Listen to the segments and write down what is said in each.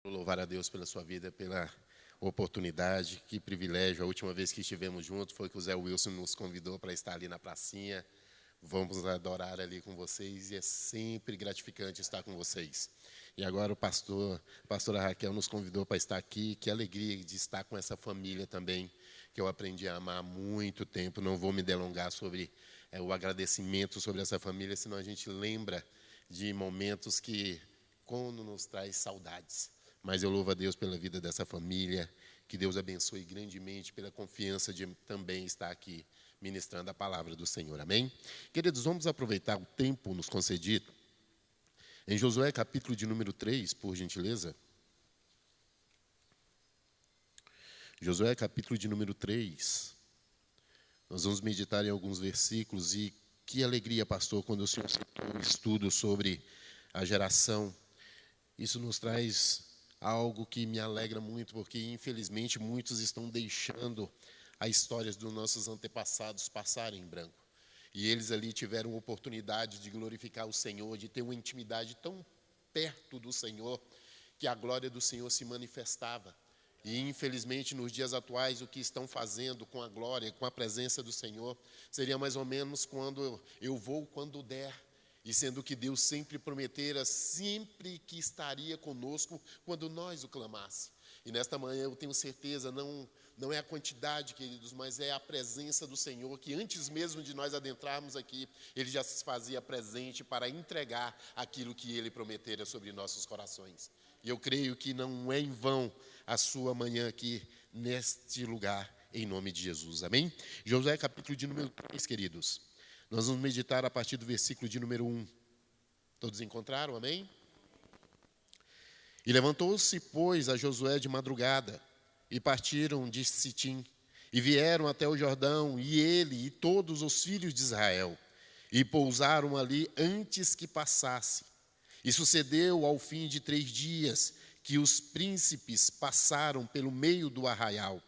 Louvar a Deus pela sua vida, pela oportunidade, que privilégio. A última vez que estivemos juntos foi que o Zé Wilson nos convidou para estar ali na pracinha. Vamos adorar ali com vocês e é sempre gratificante estar com vocês. E agora a pastora Raquel nos convidou para estar aqui. Que alegria de estar com essa família também, que eu aprendi a amar há muito tempo. Não vou me delongar sobre o agradecimento sobre essa família, senão a gente lembra de momentos que quando nos traz saudades. Mas eu louvo a Deus pela vida dessa família, que Deus abençoe grandemente pela confiança de também estar aqui ministrando a palavra do Senhor. Amém? Queridos, vamos aproveitar o tempo nos concedido. Em Josué, capítulo de número 3, por gentileza. Josué, capítulo de número 3. Nós vamos meditar em alguns versículos e que alegria, pastor, quando o senhor citou um estudo sobre a geração. Isso nos traz algo que me alegra muito, porque infelizmente muitos estão deixando as histórias dos nossos antepassados passarem em branco. E eles ali tiveram oportunidade de glorificar o Senhor, de ter uma intimidade tão perto do Senhor, que a glória do Senhor se manifestava. E infelizmente nos dias atuais o que estão fazendo com a glória, com a presença do Senhor, seria mais ou menos quando eu vou quando der. E sendo que Deus sempre prometera, sempre que estaria conosco quando nós o clamasse. E nesta manhã eu tenho certeza, não é a quantidade, queridos, mas é a presença do Senhor, que antes mesmo de nós adentrarmos aqui, Ele já se fazia presente para entregar aquilo que Ele prometera sobre nossos corações. E eu creio que não é em vão a sua manhã aqui neste lugar, em nome de Jesus. Amém? Josué capítulo de número 3, queridos. Nós vamos meditar a partir do versículo de número 1. Todos encontraram? Amém? E levantou-se, pois, a Josué de madrugada, e partiram de Sitim, e vieram até o Jordão, e ele e todos os filhos de Israel, e pousaram ali antes que passasse. E sucedeu ao fim de 3 dias, que os príncipes passaram pelo meio do arraial,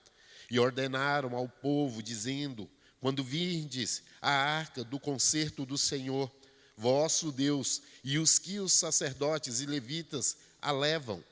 e ordenaram ao povo, dizendo: quando virdes a arca do concerto do Senhor, vosso Deus, e os que os sacerdotes e levitas a levam,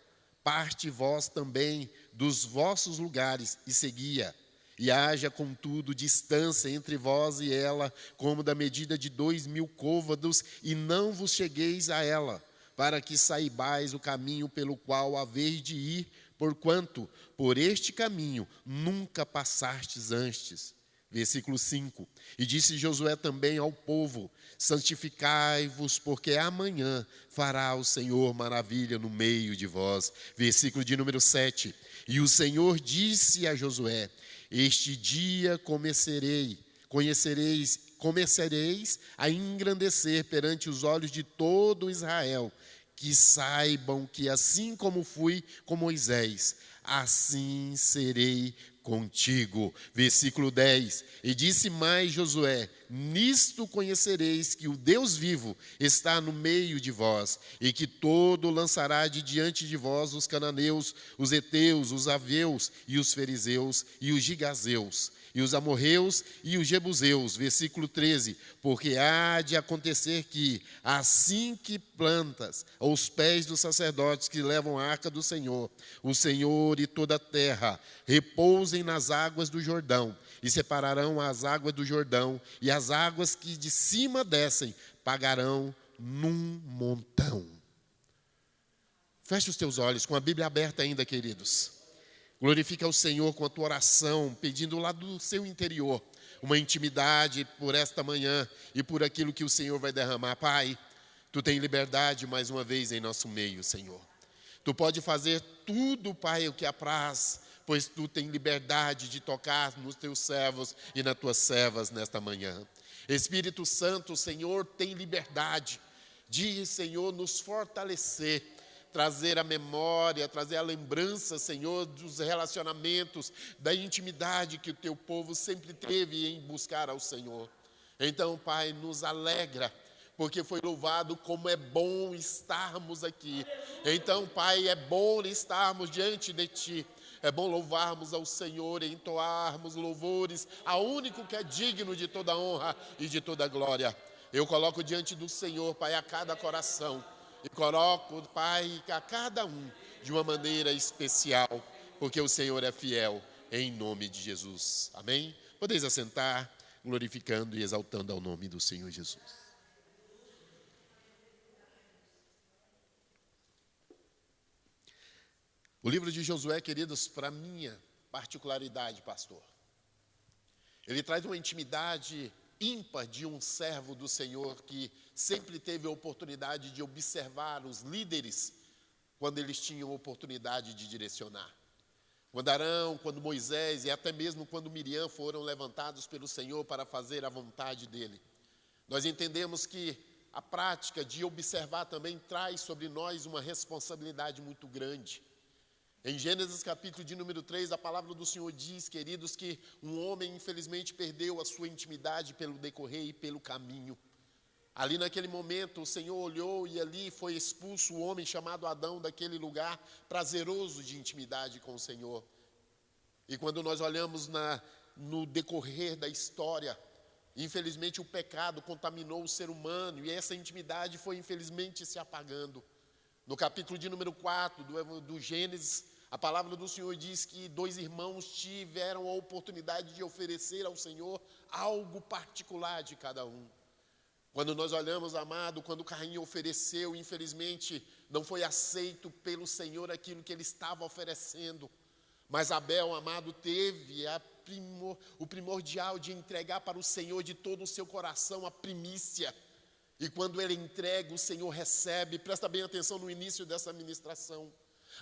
parte vós também dos vossos lugares e seguia. E haja, contudo, distância entre vós e ela, como da medida de 2.000 côvados, e não vos chegueis a ela, para que saibais o caminho pelo qual haveis de ir, porquanto por este caminho nunca passastes antes. Versículo 5. E disse Josué também ao povo: santificai-vos, porque amanhã fará o Senhor maravilha no meio de vós. Versículo de número 7. E o Senhor disse a Josué: este dia começareis a engrandecer perante os olhos de todo Israel, que saibam que assim como fui com Moisés, assim serei contigo. Versículo 10. E disse mais Josué: nisto conhecereis que o Deus vivo está no meio de vós, e que todo lançará de diante de vós os cananeus, os heteus, os aveus, e os fariseus, e os gigazeus, e os amorreus e os jebuseus. Versículo 13. Porque há de acontecer que, assim que plantas aos pés dos sacerdotes que levam a arca do Senhor, o Senhor e toda a terra repousem nas águas do Jordão, e separarão as águas do Jordão, e as águas que de cima descem pagarão num montão. Feche os teus olhos, com a Bíblia aberta ainda, queridos. Glorifica ao Senhor com a tua oração, pedindo lá do seu interior uma intimidade por esta manhã e por aquilo que o Senhor vai derramar. Pai, tu tens liberdade mais uma vez em nosso meio, Senhor. Tu pode fazer tudo, Pai, o que apraz, pois tu tens liberdade de tocar nos teus servos e nas tuas servas nesta manhã. Espírito Santo, o Senhor tem liberdade de, Senhor, nos fortalecer, trazer a memória, trazer a lembrança, Senhor, dos relacionamentos, da intimidade que o teu povo sempre teve em buscar ao Senhor. Então, Pai, nos alegra, porque foi louvado como é bom estarmos aqui. Então, Pai, é bom estarmos diante de Ti. É bom louvarmos ao Senhor e entoarmos louvores ao único que é digno de toda honra e de toda glória. Eu coloco diante do Senhor, Pai, a cada coração. E coloco, Pai, a cada um de uma maneira especial, porque o Senhor é fiel, em nome de Jesus. Amém? Podeis assentar, glorificando e exaltando ao nome do Senhor Jesus. O livro de Josué, queridos, para minha particularidade, pastor, ele traz uma intimidade ímpar de um servo do Senhor que sempre teve a oportunidade de observar os líderes quando eles tinham oportunidade de direcionar. Quando Arão, quando Moisés e até mesmo quando Miriam foram levantados pelo Senhor para fazer a vontade dele. Nós entendemos que a prática de observar também traz sobre nós uma responsabilidade muito grande. Em Gênesis capítulo de número 3, a palavra do Senhor diz, queridos, que um homem infelizmente perdeu a sua intimidade pelo decorrer e pelo caminho. Ali naquele momento o Senhor olhou e ali foi expulso o homem chamado Adão daquele lugar prazeroso de intimidade com o Senhor. E quando nós olhamos no decorrer da história, infelizmente o pecado contaminou o ser humano e essa intimidade foi infelizmente se apagando. No capítulo de número 4 do Gênesis, a palavra do Senhor diz que 2 irmãos tiveram a oportunidade de oferecer ao Senhor algo particular de cada um. Quando nós olhamos, amado, quando Caim ofereceu, infelizmente, não foi aceito pelo Senhor aquilo que ele estava oferecendo. Mas Abel, amado, teve o primordial de entregar para o Senhor de todo o seu coração a primícia. E quando ele entrega, o Senhor recebe. Presta bem atenção no início dessa ministração.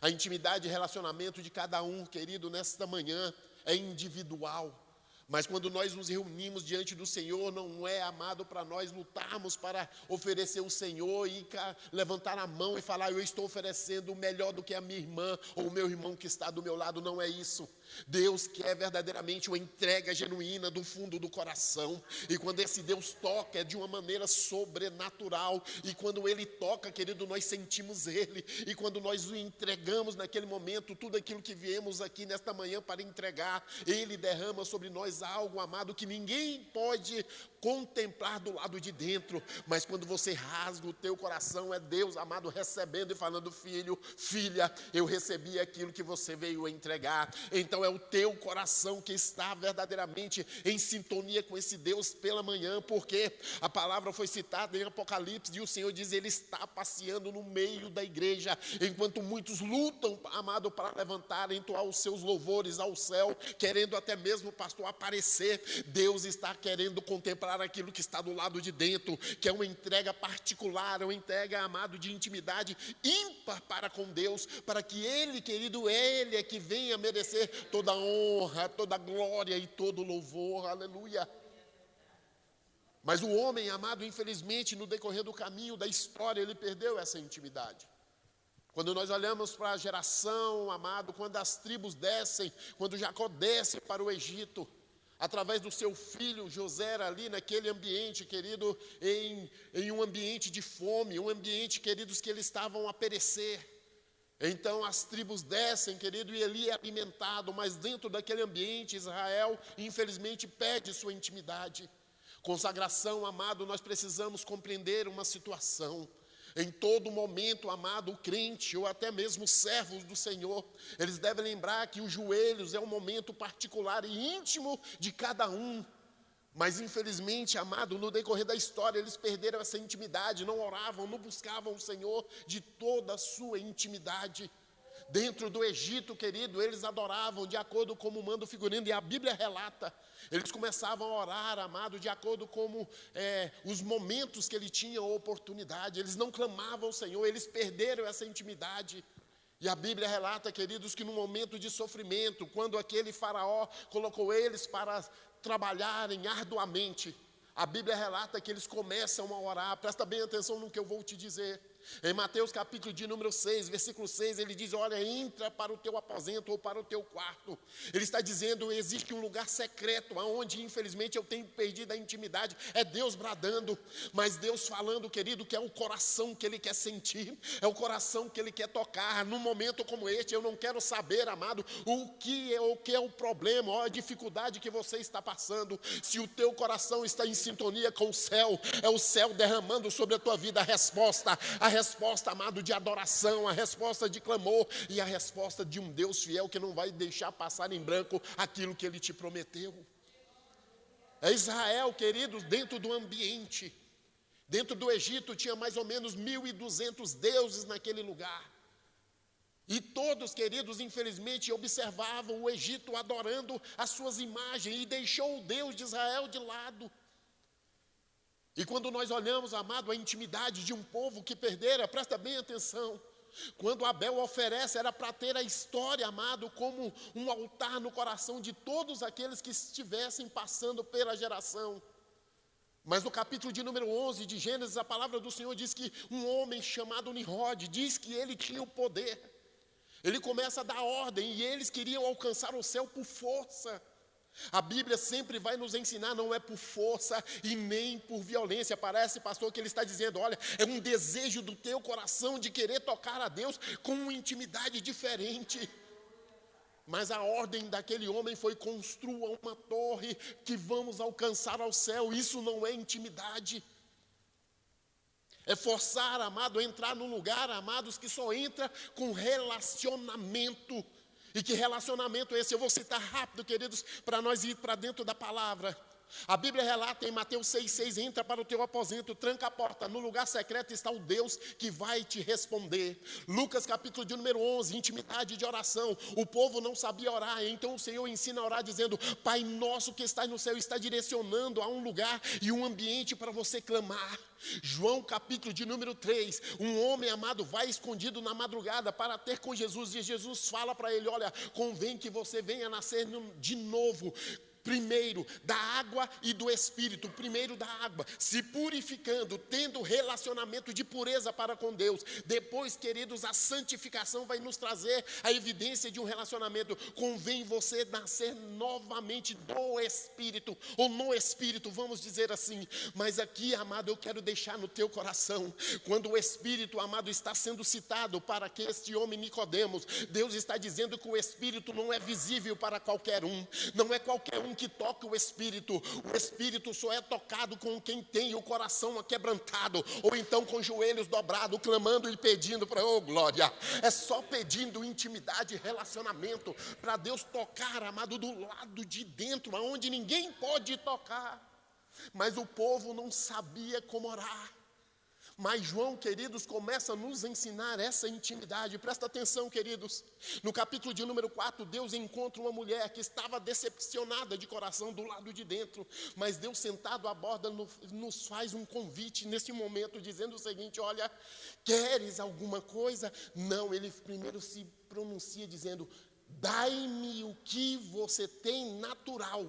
A intimidade e relacionamento de cada um, querido, nesta manhã é individual. Mas quando nós nos reunimos diante do Senhor, não é, amado, para nós lutarmos para oferecer o Senhor e levantar a mão e falar, eu estou oferecendo melhor do que a minha irmã ou o meu irmão que está do meu lado. Não é isso. Deus quer verdadeiramente uma entrega genuína do fundo do coração. E quando esse Deus toca, é de uma maneira sobrenatural. E quando Ele toca, querido, nós sentimos Ele. E quando nós o entregamos naquele momento, tudo aquilo que viemos aqui nesta manhã para entregar, Ele derrama sobre nós algo, amado, que ninguém pode contemplar do lado de dentro. Mas quando você rasga o teu coração, é Deus, amado, recebendo e falando, filho, filha, eu recebi aquilo que você veio entregar. Então é o teu coração que está verdadeiramente em sintonia com esse Deus pela manhã, porque a palavra foi citada em Apocalipse e o Senhor diz, Ele está passeando no meio da igreja, enquanto muitos lutam, amado, para levantar, entoar os seus louvores ao céu, querendo até mesmo, pastor, aparecer. Deus está querendo contemplar aquilo que está do lado de dentro, que é uma entrega particular, uma entrega, amado, de intimidade ímpar para com Deus, para que Ele, querido, Ele é que venha merecer toda a honra, toda a glória e todo o louvor, aleluia. Mas o homem, amado, infelizmente, no decorrer do caminho da história, ele perdeu essa intimidade. Quando nós olhamos para a geração, amado, quando as tribos descem, quando Jacó desce para o Egito, através do seu filho José, ali naquele ambiente, querido, em um ambiente de fome, um ambiente, queridos, que eles estavam a perecer. Então as tribos descem, querido, e ele é alimentado, mas dentro daquele ambiente, Israel, infelizmente, perde sua intimidade. Consagração, amado, nós precisamos compreender uma situação. Em todo momento, amado, o crente ou até mesmo os servos do Senhor, eles devem lembrar que os joelhos é um momento particular e íntimo de cada um. Mas infelizmente, amado, no decorrer da história, eles perderam essa intimidade, não oravam, não buscavam o Senhor de toda a sua intimidade. Dentro do Egito, querido, eles adoravam de acordo com o manda o figurino, e a Bíblia relata. Eles começavam a orar, amado, de acordo com os momentos que ele tinha oportunidade. Eles não clamavam ao Senhor, eles perderam essa intimidade. E a Bíblia relata, queridos, que no momento de sofrimento, quando aquele faraó colocou eles para trabalharem arduamente, a Bíblia relata que eles começam a orar. Presta bem atenção no que eu vou te dizer. Em Mateus capítulo de número 6, versículo 6, ele diz, olha, entra para o teu aposento ou para o teu quarto. Ele está dizendo, existe um lugar secreto, onde infelizmente eu tenho perdido a intimidade. É Deus bradando, mas Deus falando, querido, que é o coração que Ele quer sentir, é o coração que Ele quer tocar. Num momento como este, eu não quero saber, amado, o que é o problema, a dificuldade que você está passando. Se o teu coração está em sintonia com o céu, é o céu derramando sobre a tua vida a resposta, amado, de adoração, a resposta de clamor e a resposta de um Deus fiel que não vai deixar passar em branco aquilo que Ele te prometeu. É Israel, queridos, dentro do ambiente. Dentro do Egito tinha mais ou menos 1.200 deuses naquele lugar. E todos, queridos, infelizmente, observavam o Egito adorando as suas imagens e deixou o Deus de Israel de lado. E quando nós olhamos, amado, a intimidade de um povo que perdera, presta bem atenção. Quando Abel oferece, era para ter a história, amado, como um altar no coração de todos aqueles que estivessem passando pela geração. Mas no capítulo de número 11 de Gênesis, a palavra do Senhor diz que um homem chamado Nimrod, diz que ele tinha o poder. Ele começa a dar ordem e eles queriam alcançar o céu por força. A Bíblia sempre vai nos ensinar, não é por força e nem por violência. Parece, pastor, que ele está dizendo, olha, é um desejo do teu coração de querer tocar a Deus com uma intimidade diferente. Mas a ordem daquele homem foi: construa uma torre que vamos alcançar ao céu. Isso não é intimidade. É forçar, amado, a entrar num lugar, amados, que só entra com relacionamento. E que relacionamento é esse? Eu vou citar rápido, queridos, para nós ir para dentro da palavra. A Bíblia relata em Mateus 6,6, entra para o teu aposento, tranca a porta, no lugar secreto está o Deus que vai te responder. Lucas capítulo de número 11, intimidade de oração. O povo não sabia orar, então o Senhor ensina a orar dizendo: Pai nosso que estás no céu, está direcionando a um lugar e um ambiente para você clamar. João capítulo de número 3, um homem amado vai escondido na madrugada para ter com Jesus, e Jesus fala para ele: olha, convém que você venha nascer de novo. Primeiro da água e do Espírito, primeiro da água, se purificando, tendo relacionamento de pureza para com Deus. Depois, queridos, a santificação vai nos trazer a evidência de um relacionamento. Convém você nascer novamente do Espírito, ou no Espírito, vamos dizer assim. Mas aqui, amado, eu quero deixar no teu coração, quando o Espírito, amado, está sendo citado para que este homem Nicodemos, Deus está dizendo que o Espírito não é visível para qualquer um, não é qualquer um que toca o Espírito só é tocado com quem tem o coração aquebrantado, ou então com joelhos dobrados, clamando e pedindo para, oh glória, é só pedindo intimidade e relacionamento, para Deus tocar, amado, do lado de dentro, aonde ninguém pode tocar. Mas o povo não sabia como orar. Mas João, queridos, começa a nos ensinar essa intimidade. Presta atenção, queridos. No capítulo de número 4, Deus encontra uma mulher que estava decepcionada de coração do lado de dentro. Mas Deus, sentado à borda, nos faz um convite neste momento, dizendo o seguinte: olha, queres alguma coisa? Não, ele primeiro se pronuncia dizendo: dai-me o que você tem natural.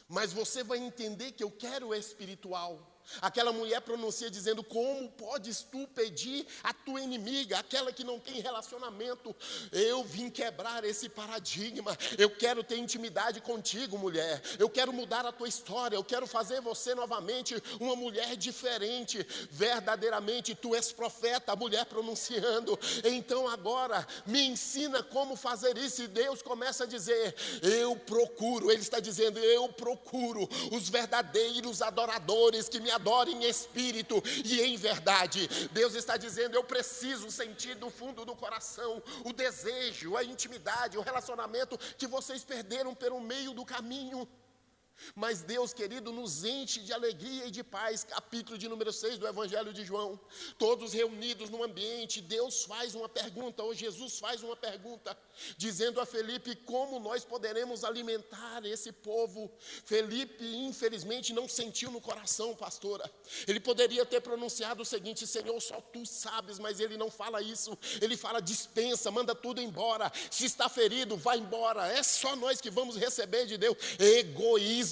Mas você vai entender que eu quero espiritual. Aquela mulher pronuncia dizendo: como podes tu pedir a tua inimiga, aquela que não tem relacionamento? Eu vim quebrar esse paradigma. Eu quero ter intimidade contigo, mulher. Eu quero mudar a tua história. Eu quero fazer você novamente uma mulher diferente. Verdadeiramente tu és profeta, a mulher pronunciando. Então agora me ensina como fazer isso. E Deus começa a dizer: eu procuro. Ele está dizendo: eu procuro os verdadeiros adoradores que me adorem em espírito e em verdade. Deus está dizendo: eu preciso sentir do fundo do coração o desejo, a intimidade, o relacionamento que vocês perderam pelo meio do caminho. Mas Deus, querido, nos enche de alegria e de paz. Capítulo de número 6 do Evangelho de João. Todos reunidos no ambiente, Deus faz uma pergunta, ou Jesus faz uma pergunta, dizendo a Felipe: como nós poderemos alimentar esse povo? Felipe, infelizmente, não sentiu no coração, pastora. Ele poderia ter pronunciado o seguinte: Senhor, só tu sabes, mas ele não fala isso. Ele fala: dispensa, manda tudo embora. Se está ferido, vai embora. É só nós que vamos receber de Deus. Egoísmo.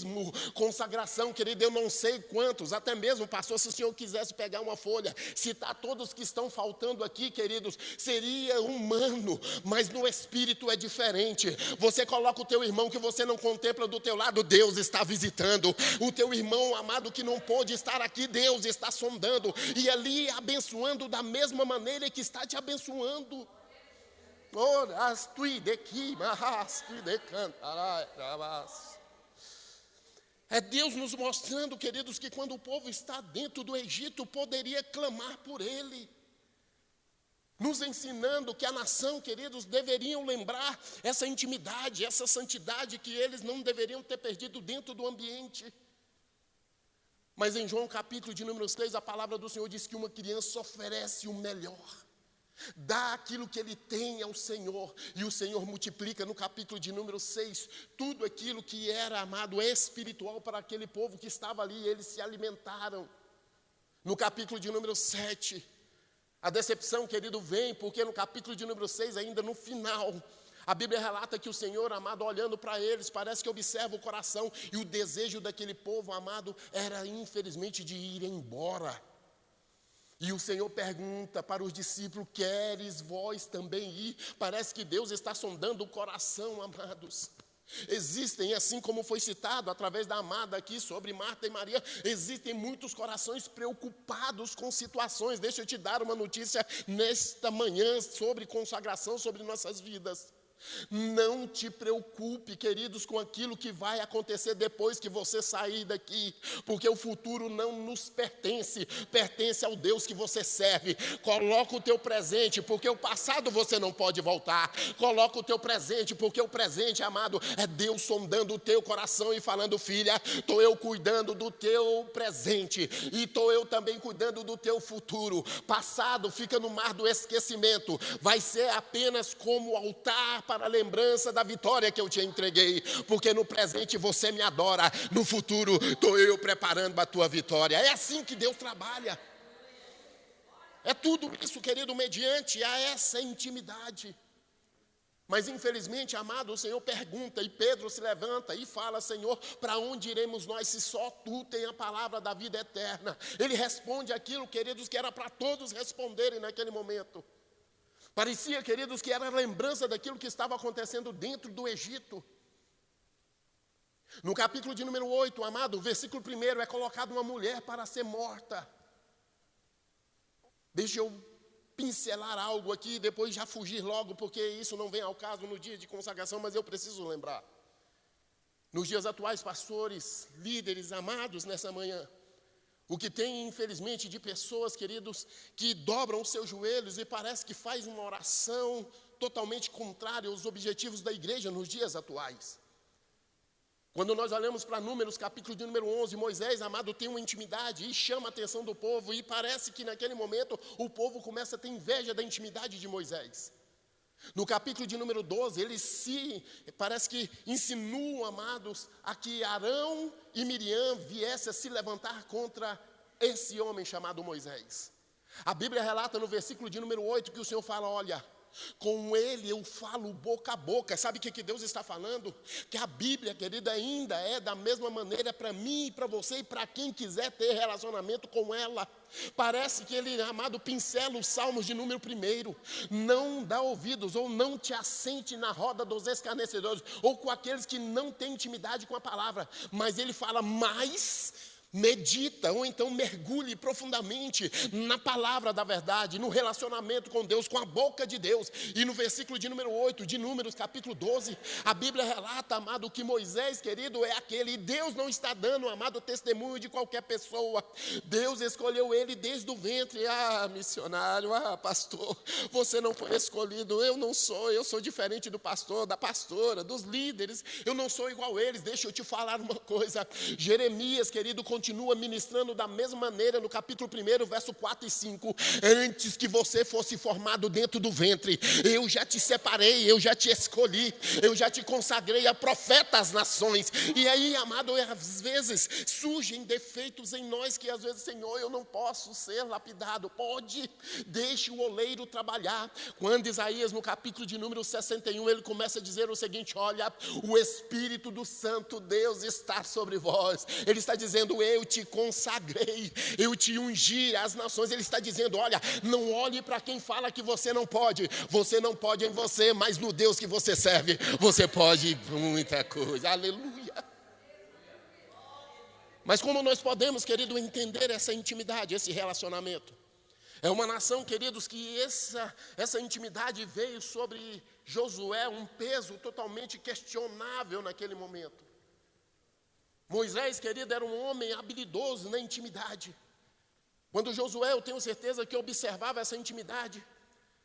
Consagração, querido, eu não sei quantos, até mesmo, pastor, se o senhor quisesse pegar uma folha, citar todos que estão faltando aqui, queridos, seria humano, mas no espírito é diferente. Você coloca o teu irmão que você não contempla do teu lado, Deus está visitando. O teu irmão amado que não pôde estar aqui, Deus está sondando, e ali abençoando da mesma maneira que está te abençoando. É Deus nos mostrando, queridos, que quando o povo está dentro do Egito, poderia clamar por ele. nos ensinando que a nação, queridos, deveriam lembrar essa intimidade, essa santidade que eles não deveriam ter perdido dentro do ambiente. Mas em João capítulo de número 6, a palavra do Senhor diz que uma criança oferece o melhor, dá aquilo que ele tem ao Senhor, e o Senhor multiplica no capítulo de número 6, tudo aquilo que era, amado, espiritual para aquele povo que estava ali, eles se alimentaram. No capítulo de número 7, a decepção, querido, vem, porque no capítulo de número 6, ainda no final, a Bíblia relata que o Senhor, amado, olhando para eles, parece que observa o coração, e o desejo daquele povo, amado, era infelizmente de ir embora. E o Senhor pergunta para os discípulos: queres vós também ir? Parece que Deus está sondando o coração, amados. Existem, assim como foi citado através da amada aqui sobre Marta e Maria, existem muitos corações preocupados com situações. Deixa eu te dar uma notícia nesta manhã sobre consagração, sobre nossas vidas. Não te preocupe, queridos, com aquilo que vai acontecer depois que você sair daqui, porque o futuro não nos pertence, pertence ao Deus que você serve. Coloca o teu presente, porque o passado você não pode voltar. Coloca o teu presente, porque o presente, amado, é Deus sondando o teu coração e falando: filha, estou eu cuidando do teu presente, e estou eu também cuidando do teu futuro. Passado fica no mar do esquecimento, vai ser apenas como altar para a lembrança da vitória que eu te entreguei, porque no presente você me adora, no futuro estou eu preparando a tua vitória. É assim que Deus trabalha. É tudo isso, querido, mediante a essa intimidade. Mas infelizmente, amado, o Senhor pergunta, e Pedro se levanta e fala: Senhor, para onde iremos nós se só Tu tem a palavra da vida eterna? Ele responde aquilo, queridos, que era para todos responderem naquele momento. Parecia, queridos, que era a lembrança daquilo que estava acontecendo dentro do Egito. No capítulo de número 8, amado, versículo 1, é colocado uma mulher para ser morta. Deixa eu pincelar algo aqui e depois já fugir logo, porque isso não vem ao caso no dia de consagração, mas eu preciso lembrar. Nos dias atuais, pastores, líderes amados nessa manhã, o que tem, infelizmente, de pessoas, queridos, que dobram os seus joelhos e parece que faz uma oração totalmente contrária aos objetivos da igreja nos dias atuais. Quando nós olhamos para Números, capítulo de número 11, Moisés, amado, tem uma intimidade e chama a atenção do povo, e parece que naquele momento o povo começa a ter inveja da intimidade de Moisés. No capítulo de número 12, eles parece que insinuam, amados, a que Arão e Miriam viessem a se levantar contra esse homem chamado Moisés. A Bíblia relata no versículo de número 8 que o Senhor fala: olha, com ele eu falo boca a boca. Sabe o que Deus está falando? Que a Bíblia, querida, ainda é da mesma maneira para mim e para você e para quem quiser ter relacionamento com ela. Parece que ele, amado, pincela os salmos de número 1. Não dá ouvidos ou não te assente na roda dos escarnecedores ou com aqueles que não têm intimidade com a palavra. Mas ele fala: mais medita, ou então mergulhe profundamente na palavra da verdade, no relacionamento com Deus, com a boca de Deus. E no versículo de número 8, de Números, capítulo 12, a Bíblia relata, amado, que Moisés, querido, é aquele, e Deus não está dando, amado, testemunho de qualquer pessoa. Deus escolheu ele desde o ventre. Ah, missionário, pastor, você não foi escolhido. Eu sou diferente do pastor, da pastora, dos líderes, eu não sou igual a eles. Deixa eu te falar uma coisa. Jeremias, querido, continua ministrando da mesma maneira no capítulo 1, verso 4 e 5. Antes que você fosse formado dentro do ventre, eu já te separei, eu já te escolhi, eu já te consagrei a profeta às nações. E aí, amado, às vezes surgem defeitos em nós que às vezes: Senhor, eu não posso ser lapidado. Pode, deixe o oleiro trabalhar. Quando Isaías, no capítulo de número 61, ele começa a dizer o seguinte: olha, o Espírito do Santo Deus está sobre vós. Ele está dizendo: eu te consagrei, eu te ungi às nações. Ele está dizendo: olha, não olhe para quem fala que você não pode em você, mas no Deus que você serve, você pode muita coisa. Aleluia. Mas como nós podemos, querido, entender essa intimidade, esse relacionamento? É uma nação, queridos, que essa intimidade veio sobre Josué, um peso totalmente questionável naquele momento. Moisés, querido, era um homem habilidoso na intimidade. Quando Josué, eu tenho certeza que observava essa intimidade,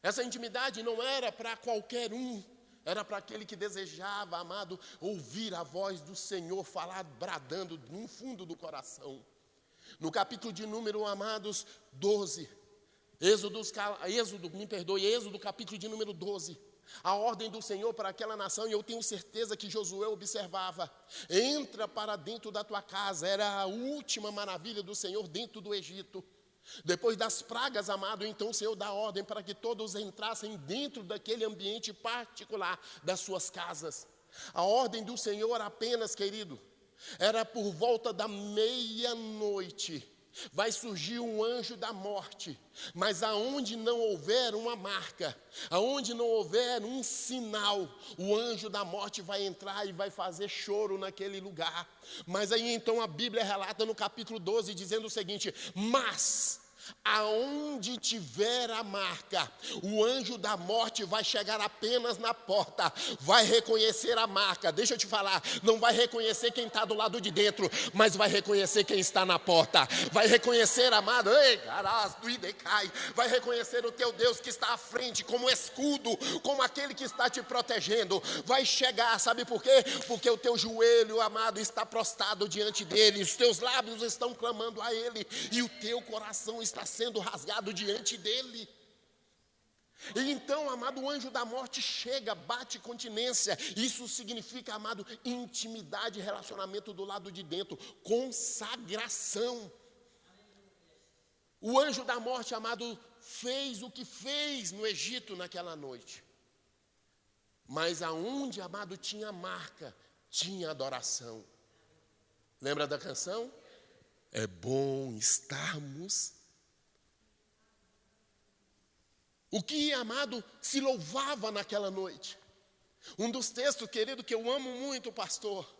Essa intimidade não era para qualquer um, era para aquele que desejava, amado, ouvir a voz do Senhor falar bradando no fundo do coração. No capítulo de número, amados, 12, Êxodo capítulo de número 12, a ordem do Senhor para aquela nação, e eu tenho certeza que Josué observava: entra para dentro da tua casa. Era a última maravilha do Senhor dentro do Egito. Depois das pragas, amado, então o Senhor dá ordem para que todos entrassem dentro daquele ambiente particular das suas casas. A ordem do Senhor apenas, querido, era por volta da meia-noite. Vai surgir um anjo da morte, mas aonde não houver uma marca, aonde não houver um sinal, o anjo da morte vai entrar e vai fazer choro naquele lugar. Mas aí então a Bíblia relata no capítulo 12, dizendo o seguinte: mas aonde tiver a marca, o anjo da morte vai chegar apenas na porta, vai reconhecer a marca. Deixa eu te falar, não vai reconhecer quem está do lado de dentro, mas vai reconhecer quem está na porta. Vai reconhecer, amado, vai reconhecer o teu Deus que está à frente, como escudo, como aquele que está te protegendo. Vai chegar, sabe por quê? Porque o teu joelho, amado, está prostrado diante dele, os teus lábios estão clamando a ele, e o teu coração está sendo rasgado diante dele. E então, amado, o anjo da morte chega, bate continência. Isso significa, amado, intimidade, relacionamento do lado de dentro, consagração. O anjo da morte, amado, fez o que fez no Egito naquela noite. Mas aonde, amado, tinha marca, tinha adoração. Lembra da canção? É bom estarmos. O que, amado, se louvava naquela noite? Um dos textos, querido, que eu amo muito, pastor,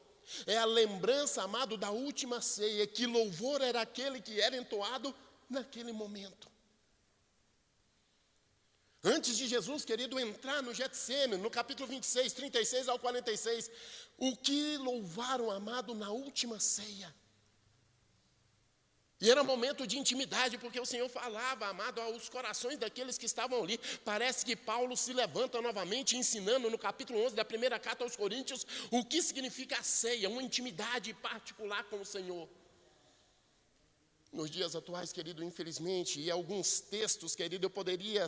é a lembrança, amado, da última ceia, que louvor era aquele que era entoado naquele momento. Antes de Jesus, querido, entrar no Getsêmani, no capítulo 26, 36 ao 46, o que louvaram, amado, na última ceia? E era um momento de intimidade, porque o Senhor falava, amado, aos corações daqueles que estavam ali. Parece que Paulo se levanta novamente, ensinando no capítulo 11 da primeira carta aos Coríntios, o que significa a ceia, uma intimidade particular com o Senhor. Nos dias atuais, querido, infelizmente, e alguns textos, querido, eu poderia,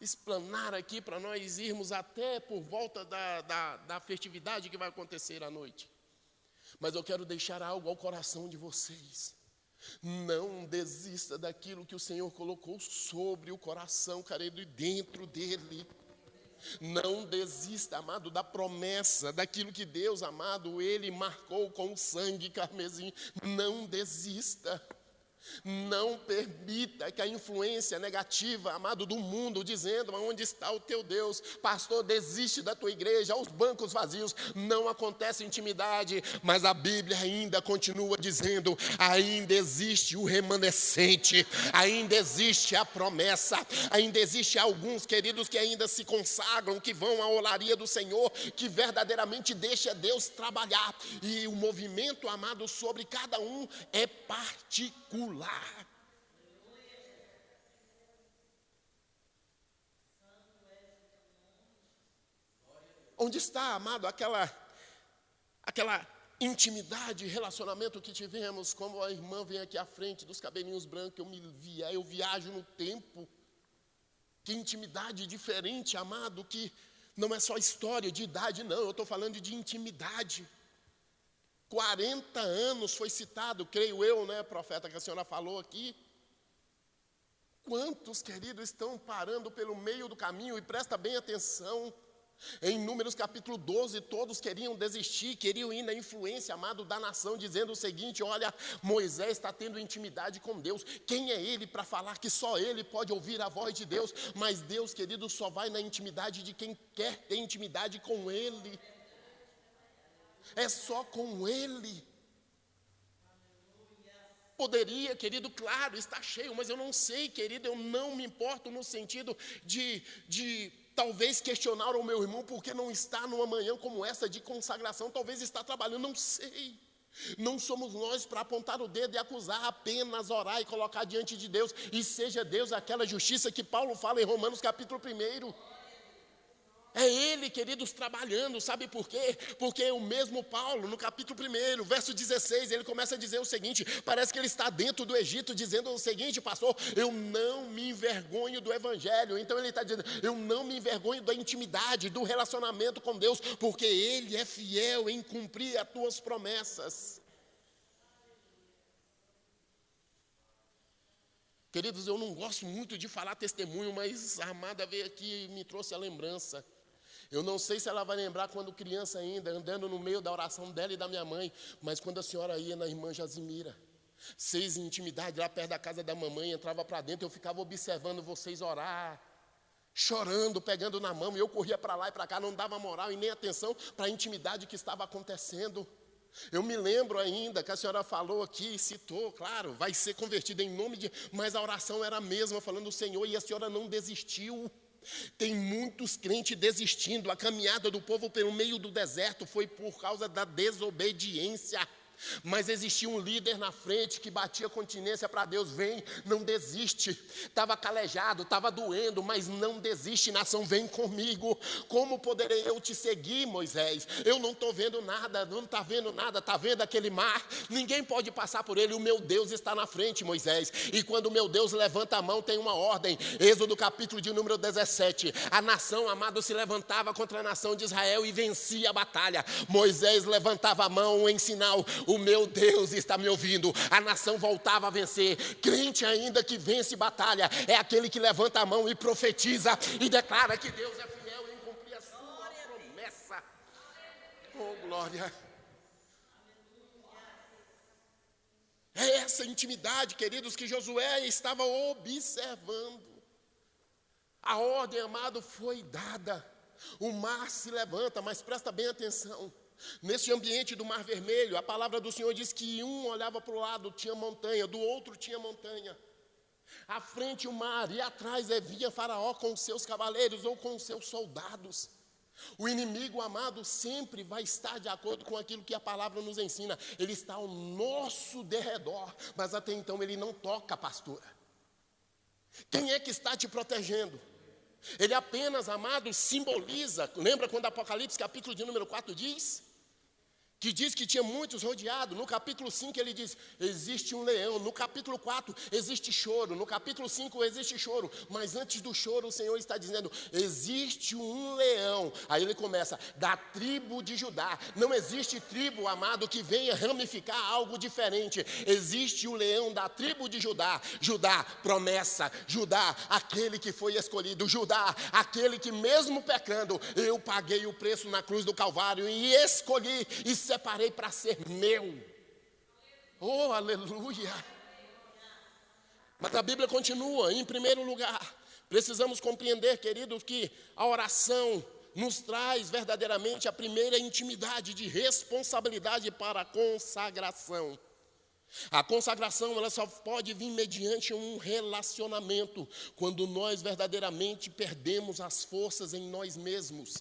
explanar aqui para nós irmos até por volta da festividade que vai acontecer à noite. Mas eu quero deixar algo ao coração de vocês. Não desista daquilo que o Senhor colocou sobre o coração, querido, e dentro dele. Não desista, amado, da promessa, daquilo que Deus, amado, Ele marcou com o sangue carmesim. Não desista. Não permita que a influência negativa, amado, do mundo, dizendo: onde está o teu Deus? Pastor, desiste da tua igreja, aos bancos vazios. Não acontece intimidade, mas a Bíblia ainda continua dizendo: ainda existe o remanescente, ainda existe a promessa, ainda existe alguns, queridos, que ainda se consagram, que vão à olaria do Senhor, que verdadeiramente deixa Deus trabalhar. E o movimento, amado, sobre cada um é particular. Onde está, amado, aquela intimidade, relacionamento que tivemos, como a irmã vem aqui à frente dos cabelinhos brancos, eu viajo no tempo. Que intimidade diferente, amado, que não é só história de idade, não, eu estou falando de intimidade. 40 anos foi citado, creio eu, né, profeta, que a senhora falou aqui. Quantos, queridos, estão parando pelo meio do caminho? E presta bem atenção, em Números capítulo 12, todos queriam desistir, queriam ir na influência, amado, da nação, dizendo o seguinte: olha, Moisés está tendo intimidade com Deus. Quem é ele para falar que só ele pode ouvir a voz de Deus? Mas Deus, querido, só vai na intimidade de quem quer ter intimidade com ele. É só com ele. Poderia, querido, claro, está cheio, mas eu não sei, querido, eu não me importo no sentido de talvez questionar o meu irmão porque não está numa manhã como essa de consagração, talvez está trabalhando, não sei. Não somos nós para apontar o dedo e acusar, apenas orar e colocar diante de Deus, e seja Deus aquela justiça que Paulo fala em Romanos capítulo 1. É Ele, queridos, trabalhando, sabe por quê? Porque o mesmo Paulo, no capítulo 1, verso 16, ele começa a dizer o seguinte, parece que ele está dentro do Egito, dizendo o seguinte, pastor, eu não me envergonho do Evangelho. Então ele está dizendo, eu não me envergonho da intimidade, do relacionamento com Deus, porque Ele é fiel em cumprir as tuas promessas. Queridos, eu não gosto muito de falar testemunho, mas a amada veio aqui e me trouxe a lembrança. Eu não sei se ela vai lembrar quando criança ainda, andando no meio da oração dela e da minha mãe, mas quando a senhora ia na irmã Jazimira, vocês em intimidade, lá perto da casa da mamãe, entrava para dentro, eu ficava observando vocês orar, chorando, pegando na mão, e eu corria para lá e para cá, não dava moral e nem atenção para a intimidade que estava acontecendo. Eu me lembro ainda que a senhora falou aqui, citou, claro, vai ser convertida em nome de... Mas a oração era a mesma, falando do Senhor, e a senhora não desistiu. Tem muitos crentes desistindo. A caminhada do povo pelo meio do deserto foi por causa da desobediência. Mas existia um líder na frente que batia continência para Deus, vem, não desiste. Estava calejado, estava doendo, mas não desiste, nação, vem comigo. Como poderei eu te seguir, Moisés? Eu não estou vendo nada, não está vendo nada, está vendo aquele mar? Ninguém pode passar por ele, o meu Deus está na frente, Moisés. E quando o meu Deus levanta a mão, tem uma ordem. Êxodo capítulo de número 17. A nação, amado, se levantava contra a nação de Israel e vencia a batalha. Moisés levantava a mão em sinal, o meu Deus está me ouvindo. A nação voltava a vencer. Crente ainda que vence batalha é aquele que levanta a mão e profetiza e declara que Deus é fiel em cumprir a sua promessa. Oh, glória. É essa intimidade, queridos, que Josué estava observando. A ordem, amado, foi dada. O mar se levanta, mas presta bem atenção. Nesse ambiente do Mar Vermelho, a palavra do Senhor diz que um olhava para o lado, tinha montanha, do outro tinha montanha. À frente o mar e atrás havia Faraó com os seus cavaleiros ou com os seus soldados. O inimigo, amado, sempre vai estar de acordo com aquilo que a palavra nos ensina. Ele está ao nosso derredor, mas até então ele não toca, pastora. Quem é que está te protegendo? Ele apenas, amado, simboliza. Lembra quando Apocalipse capítulo de número 4 diz? Que diz que tinha muitos rodeados. No capítulo 5 ele diz, existe um leão. No capítulo 4 existe choro. No capítulo 5 existe choro. Mas antes do choro o Senhor está dizendo, existe um leão. Aí ele começa, da tribo de Judá. Não existe tribo, amado, que venha ramificar algo diferente. Existe o leão da tribo de Judá. Judá, promessa. Judá, aquele que foi escolhido. Judá, aquele que mesmo pecando, eu paguei o preço na cruz do Calvário e escolhi e separei para ser meu. Oh, aleluia. Mas a Bíblia continua, em primeiro lugar, precisamos compreender, queridos, que a oração nos traz verdadeiramente a primeira intimidade de responsabilidade para a consagração. A consagração, ela só pode vir mediante um relacionamento, quando nós verdadeiramente perdemos as forças em nós mesmos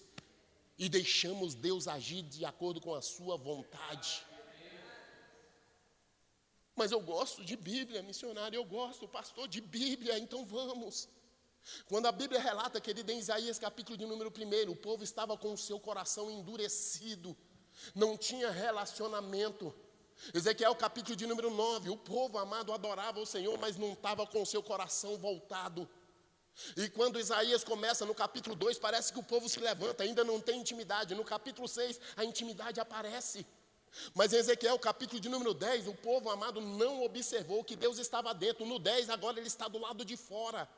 e deixamos Deus agir de acordo com a sua vontade. Mas eu gosto de Bíblia, missionário, eu gosto, pastor, de Bíblia, então vamos. Quando a Bíblia relata, querido, em Isaías capítulo de número 1, o povo estava com o seu coração endurecido, não tinha relacionamento. Ezequiel capítulo de número 9, o povo amado adorava o Senhor, mas não estava com o seu coração voltado. E quando Isaías começa no capítulo 2, parece que o povo se levanta, ainda não tem intimidade. No capítulo 6, a intimidade aparece. Mas em Ezequiel capítulo de número 10, o povo amado não observou que Deus estava dentro. No 10, agora ele está do lado de fora.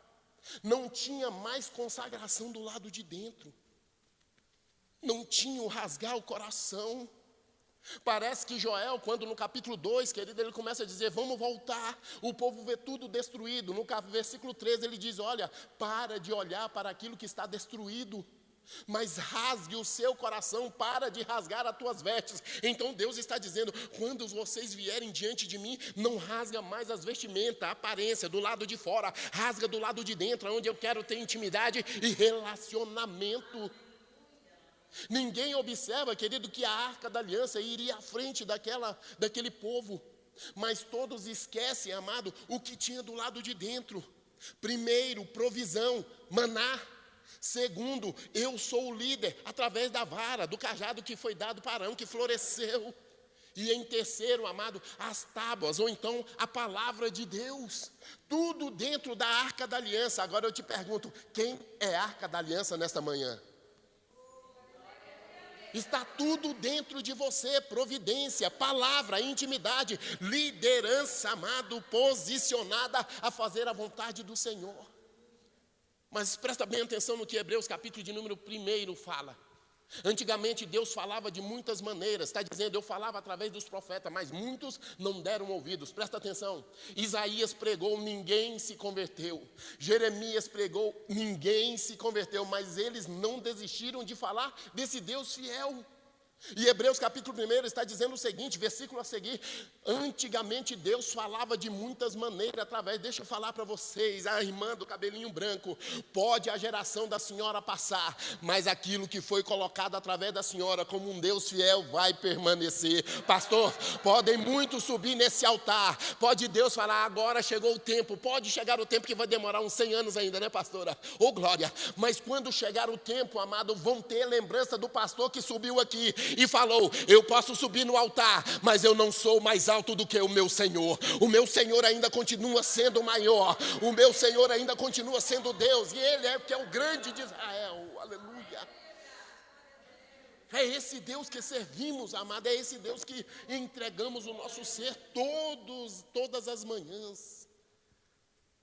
Não tinha mais consagração do lado de dentro. Não tinha o rasgar o coração. Parece que Joel, quando no capítulo 2, querido, ele começa a dizer, vamos voltar, o povo vê tudo destruído. No versículo 13 ele diz, olha, para de olhar para aquilo que está destruído, mas rasgue o seu coração, para de rasgar as tuas vestes. Então Deus está dizendo, quando vocês vierem diante de mim, não rasga mais as vestimentas, a aparência do lado de fora, rasga do lado de dentro, onde eu quero ter intimidade e relacionamento. Ninguém observa, querido, que a Arca da Aliança iria à frente daquele povo. Mas todos esquecem, amado, o que tinha do lado de dentro. Primeiro, provisão, maná. Segundo, eu sou o líder, através da vara, do cajado que foi dado para Arão, que floresceu. E em terceiro, amado, as tábuas, ou então a palavra de Deus. Tudo dentro da Arca da Aliança. Agora eu te pergunto, quem é a Arca da Aliança nesta manhã? Está tudo dentro de você, providência, palavra, intimidade, liderança, amado, posicionada a fazer a vontade do Senhor. Mas presta bem atenção no que Hebreus capítulo de número 1 fala. Antigamente Deus falava de muitas maneiras, está dizendo, eu falava através dos profetas, mas muitos não deram ouvidos. Presta atenção, Isaías pregou, ninguém se converteu. Jeremias pregou, ninguém se converteu, mas eles não desistiram de falar desse Deus fiel. E Hebreus capítulo 1 está dizendo o seguinte, versículo a seguir, antigamente Deus falava de muitas maneiras através, deixa eu falar para vocês, a irmã do cabelinho branco, pode a geração da senhora passar, mas aquilo que foi colocado através da senhora como um Deus fiel vai permanecer. Pastor, podem muitos subir nesse altar, pode Deus falar, agora chegou o tempo, pode chegar o tempo que vai demorar uns 100 anos ainda, né, pastora? Ô glória, mas quando chegar o tempo, amado, vão ter lembrança do pastor que subiu aqui e falou, eu posso subir no altar, mas eu não sou mais alto do que o meu Senhor. O meu Senhor ainda continua sendo maior. O meu Senhor ainda continua sendo Deus. E Ele é que é o grande de Israel. Aleluia. É esse Deus que servimos, amado. É esse Deus que entregamos o nosso ser todas as manhãs.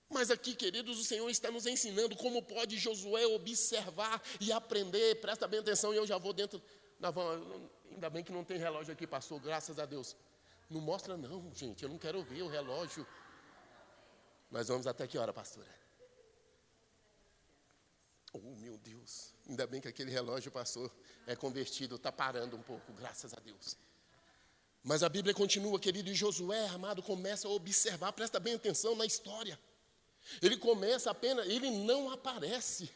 Mas aqui, queridos, o Senhor está nos ensinando como pode Josué observar e aprender. Presta bem atenção e eu já vou dentro... Ainda bem que não tem relógio aqui, pastor, graças a Deus. Não mostra não, gente, eu não quero ver o relógio. Nós vamos até que hora, pastora? Oh, meu Deus, ainda bem que aquele relógio, pastor, é convertido, está parando um pouco, graças a Deus. Mas a Bíblia continua, querido, e Josué, amado, começa a observar, presta bem atenção na história. Ele começa apenas, ele não aparece.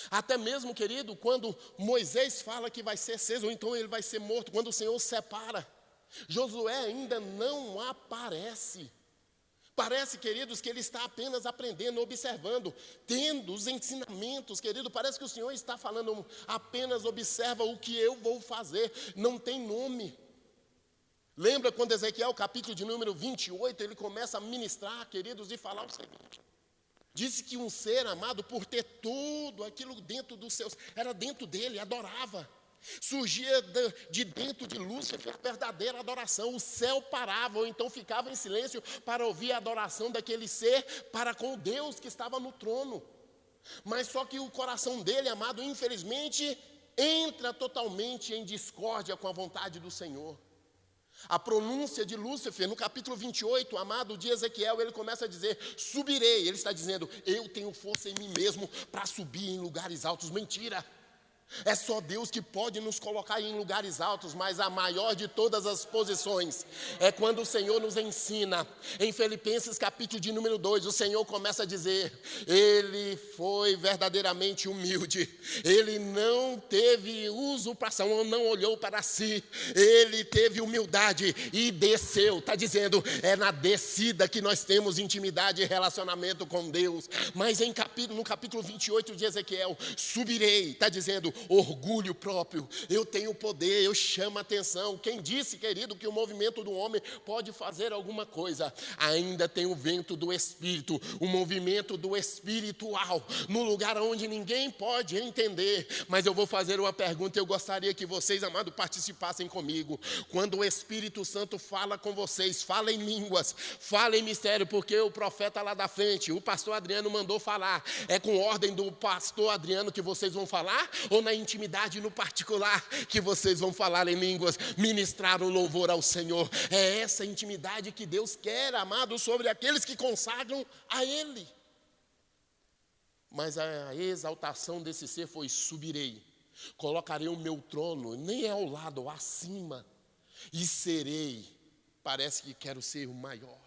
Até mesmo, querido, quando Moisés fala que vai ser aceso, ou então ele vai ser morto, quando o Senhor separa, Josué ainda não aparece. Parece, queridos, que ele está apenas aprendendo, observando, tendo os ensinamentos, querido. Parece que o Senhor está falando, apenas observa o que eu vou fazer, não tem nome. Lembra quando Ezequiel, capítulo de número 28, ele começa a ministrar, queridos, e falar o seguinte. Disse que um ser amado, por ter tudo aquilo dentro dos seus, era dentro dele, adorava. Surgia de dentro de Lúcifer a verdadeira adoração. O céu parava, ou então ficava em silêncio para ouvir a adoração daquele ser para com Deus que estava no trono. Mas só que o coração dele, amado, infelizmente, entra totalmente em discórdia com a vontade do Senhor. A pronúncia de Lúcifer, no capítulo 28, amado, de Ezequiel, ele começa a dizer, subirei. Ele está dizendo, eu tenho força em mim mesmo para subir em lugares altos. Mentira. É só Deus que pode nos colocar em lugares altos, mas a maior de todas as posições é quando o Senhor nos ensina. Em Filipenses capítulo de número 2, o Senhor começa a dizer, ele foi verdadeiramente humilde, ele não teve usurpação, não olhou para si, ele teve humildade e desceu. Está dizendo, é na descida que nós temos intimidade e relacionamento com Deus. Mas no capítulo 28 de Ezequiel, subirei, está dizendo, orgulho próprio, eu tenho poder, eu chamo a atenção. Quem disse, querido, que o movimento do homem pode fazer alguma coisa? Ainda tem o vento do Espírito, o movimento do espiritual, no lugar onde ninguém pode entender. Mas eu vou fazer uma pergunta, eu gostaria que vocês, amados, participassem comigo. Quando o Espírito Santo fala com vocês, fala em línguas, fala em mistério, porque o profeta lá da frente, o pastor Adriano mandou falar, é com ordem do pastor Adriano que vocês vão falar? Ou na intimidade, no particular, que vocês vão falar em línguas, ministrar o louvor ao Senhor? É essa intimidade que Deus quer, amado, sobre aqueles que consagram a Ele. Mas a exaltação desse ser foi, subirei, colocarei o meu trono, nem é ao lado, acima, e serei, parece que quero ser o maior.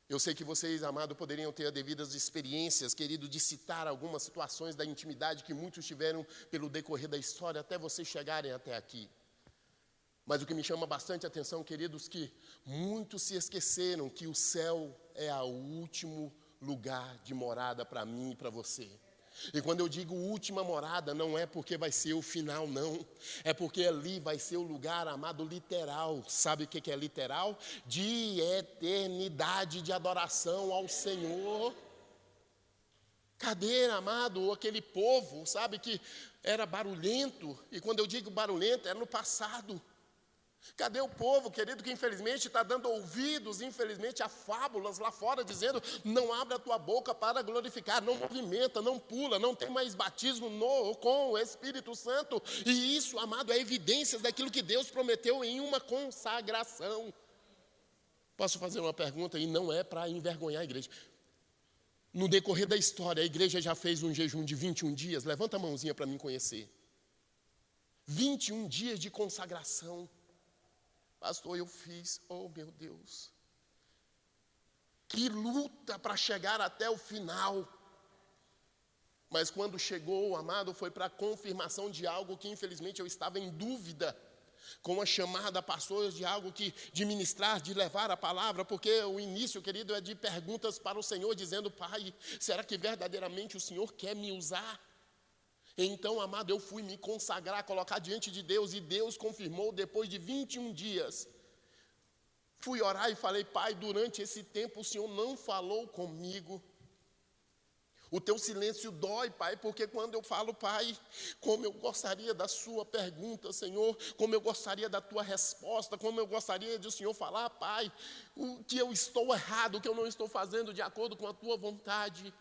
Eu sei que vocês, amado, poderiam ter devidas experiências, querido, de citar algumas situações da intimidade que muitos tiveram pelo decorrer da história, até vocês chegarem até aqui. Mas o que me chama bastante atenção, queridos, que muitos se esqueceram que o céu é o último lugar de morada para mim e para você. E quando eu digo última morada, não é porque vai ser o final, não. É porque ali vai ser o lugar, amado, literal. Sabe o que é literal? De eternidade de adoração ao Senhor. Cadê, amado, aquele povo, sabe, que era barulhento? E quando eu digo barulhento, era no passado. Cadê o povo, querido, que infelizmente está dando ouvidos, infelizmente, a fábulas lá fora, dizendo, não abre a tua boca para glorificar, não movimenta, não pula, não tem mais batismo com o Espírito Santo. E isso, amado, é evidência daquilo que Deus prometeu em uma consagração. Posso fazer uma pergunta, e não é para envergonhar a igreja. No decorrer da história, a igreja já fez um jejum de 21 dias, levanta a mãozinha para mim conhecer. 21 dias de consagração. Pastor, eu fiz, oh meu Deus, que luta para chegar até o final. Mas quando chegou, amado, foi para a confirmação de algo que infelizmente eu estava em dúvida, com a chamada, pastor, de algo de ministrar, de levar a palavra, porque o início, querido, é de perguntas para o Senhor, dizendo, Pai, será que verdadeiramente o Senhor quer me usar? Então, amado, eu fui me consagrar, colocar diante de Deus, e Deus confirmou depois de 21 dias. Fui orar e falei, Pai, durante esse tempo o Senhor não falou comigo. O teu silêncio dói, Pai, porque quando eu falo, Pai, como eu gostaria da sua pergunta, Senhor, como eu gostaria da tua resposta, como eu gostaria de o Senhor falar, Pai, o que eu estou errado, o que eu não estou fazendo de acordo com a tua vontade.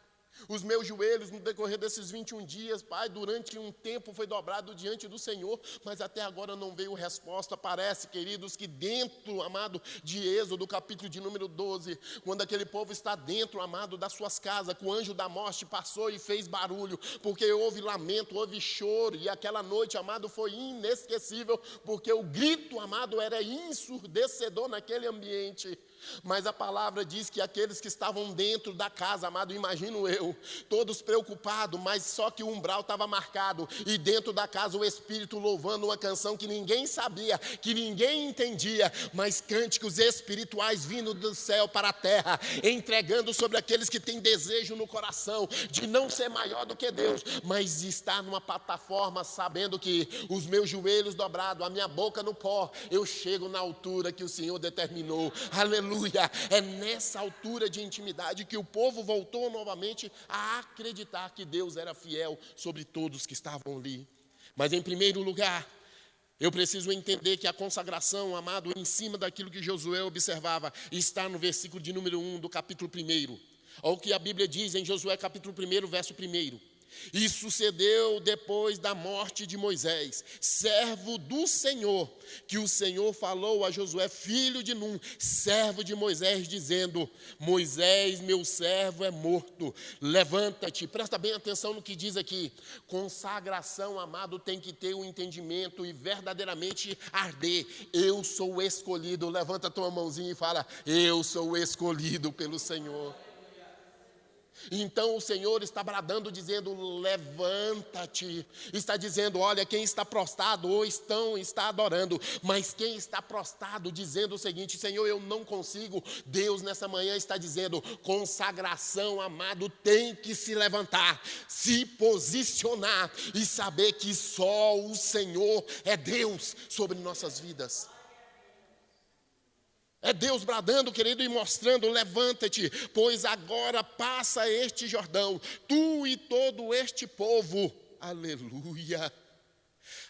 Os meus joelhos, no decorrer desses 21 dias, Pai, durante um tempo foi dobrado diante do Senhor, mas até agora não veio resposta. Parece, queridos, que dentro, amado, de Êxodo, capítulo de número 12, quando aquele povo está dentro, amado, das suas casas, que o anjo da morte passou e fez barulho, porque houve lamento, houve choro, e aquela noite, amado, foi inesquecível, porque o grito, amado, era ensurdecedor naquele ambiente. Mas a palavra diz que aqueles que estavam dentro da casa, amado, imagino eu, todos preocupados, mas só que o umbral estava marcado, e dentro da casa o Espírito louvando uma canção que ninguém sabia, que ninguém entendia, mas cânticos espirituais vindo do céu para a terra, entregando sobre aqueles que têm desejo no coração, de não ser maior do que Deus, mas de estar numa plataforma, sabendo que os meus joelhos dobrados, a minha boca no pó, eu chego na altura que o Senhor determinou. Aleluia. É nessa altura de intimidade que o povo voltou novamente a acreditar que Deus era fiel sobre todos que estavam ali. Mas em primeiro lugar, eu preciso entender que a consagração, amado, em cima daquilo que Josué observava, está no versículo de número 1 do capítulo 1. Olha o que a Bíblia diz em Josué capítulo 1, verso 1. E sucedeu depois da morte de Moisés, servo do Senhor, que o Senhor falou a Josué, filho de Num, servo de Moisés, dizendo, Moisés, meu servo, é morto, levanta-te. Presta bem atenção no que diz aqui. Consagração, amado, tem que ter um entendimento e verdadeiramente arder. Eu sou escolhido. Levanta a tua mãozinha e fala, eu sou escolhido pelo Senhor. Então o Senhor está bradando, dizendo, levanta-te. Está dizendo, olha, quem está prostrado ou está adorando, mas quem está prostrado dizendo o seguinte, Senhor, eu não consigo. Deus nessa manhã está dizendo, consagração, amado, tem que se levantar, se posicionar e saber que só o Senhor é Deus sobre nossas vidas. É Deus bradando, querido, e mostrando, levanta-te, pois agora passa este Jordão, tu e todo este povo, aleluia,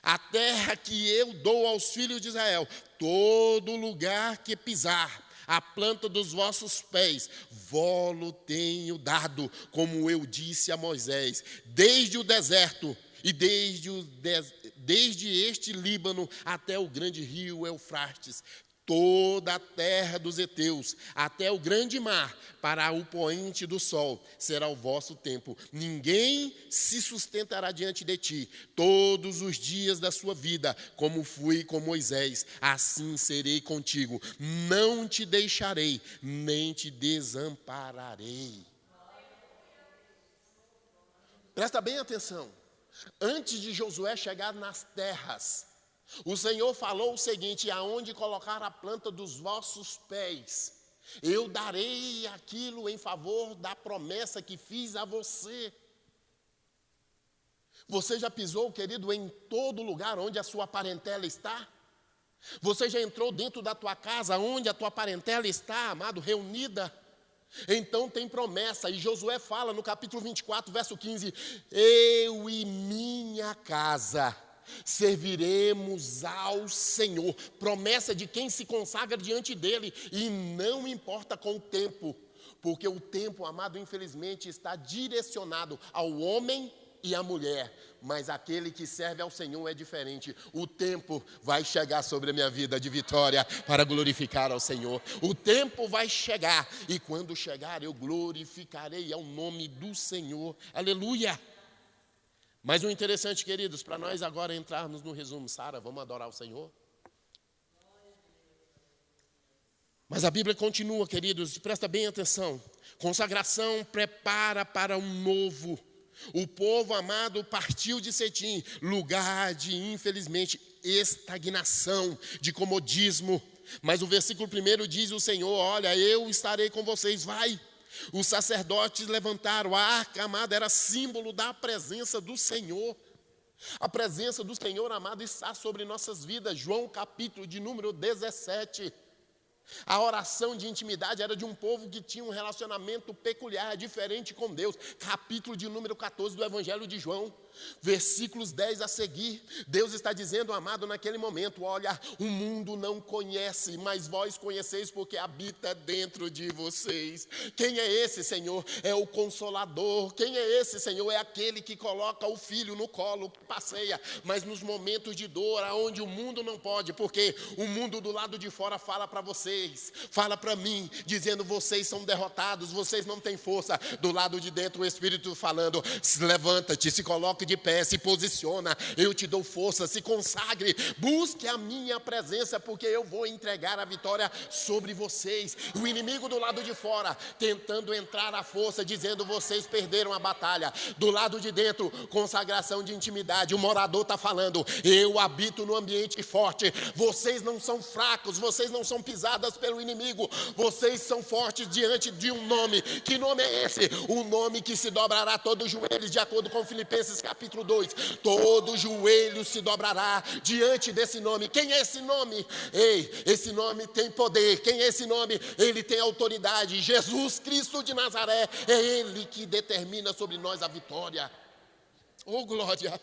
a terra que eu dou aos filhos de Israel, todo lugar que pisar, a planta dos vossos pés, vó-lo tenho dado, como eu disse a Moisés, desde o deserto e desde este Líbano até o grande rio Eufrates, toda a terra dos heteus, até o grande mar, para o poente do sol, será o vosso tempo. Ninguém se sustentará diante de ti todos os dias da sua vida, como fui com Moisés, assim serei contigo. Não te deixarei, nem te desampararei. Presta bem atenção. Antes de Josué chegar nas terras, o Senhor falou o seguinte: aonde colocar a planta dos vossos pés, eu darei aquilo em favor da promessa que fiz a você. Você já pisou, querido, em todo lugar onde a sua parentela está? Você já entrou dentro da tua casa onde a tua parentela está, amado, reunida? Então tem promessa, e Josué fala no capítulo 24, verso 15: eu e minha casa serviremos ao Senhor. Promessa de quem se consagra diante dele, e não importa com o tempo, porque o tempo, amado, infelizmente está direcionado ao homem e à mulher, mas aquele que serve ao Senhor é diferente. O tempo vai chegar sobre a minha vida de vitória para glorificar ao Senhor. O tempo vai chegar, e quando chegar eu glorificarei ao nome do Senhor. Aleluia! Mas o interessante, queridos, para nós agora entrarmos no resumo, Sara, vamos adorar o Senhor? Mas a Bíblia continua, queridos, presta bem atenção. Consagração prepara para um novo. O povo amado partiu de Setim, lugar de, infelizmente, estagnação, de comodismo. Mas o versículo 1 diz o Senhor: olha, eu estarei com vocês, vai. Os sacerdotes levantaram a arca, amado, era símbolo da presença do Senhor. A presença do Senhor, amado, está sobre nossas vidas. João capítulo de número 17. A oração de intimidade era de um povo que tinha um relacionamento peculiar, diferente com Deus. Capítulo de número 14 do Evangelho de João, versículos 10 a seguir. Deus está dizendo, amado, naquele momento: olha, o mundo não conhece, mas vós conheceis, porque habita dentro de vocês. Quem é esse, Senhor? É o Consolador. Quem é esse, Senhor? É aquele que coloca o filho no colo, passeia, mas nos momentos de dor, aonde o mundo não pode, porque o mundo do lado de fora fala para vocês, fala para mim, dizendo: vocês são derrotados, vocês não têm força. Do lado de dentro o Espírito falando: levanta-te, se coloque de pé, se posiciona, eu te dou força, se consagre, busque a minha presença, porque eu vou entregar a vitória sobre vocês. O inimigo do lado de fora tentando entrar à força, dizendo: vocês perderam a batalha. Do lado de dentro, consagração de intimidade, o morador está falando: eu habito no ambiente forte, vocês não são fracos, vocês não são pisadas pelo inimigo, vocês são fortes diante de um nome. Que nome é esse? O nome que se dobrará todos os joelhos, de acordo com Filipenses capítulo 2, todo joelho se dobrará diante desse nome. Quem é esse nome? Ei, esse nome tem poder. Quem é esse nome? Ele tem autoridade. Jesus Cristo de Nazaré, é Ele que determina sobre nós a vitória. Oh, glória!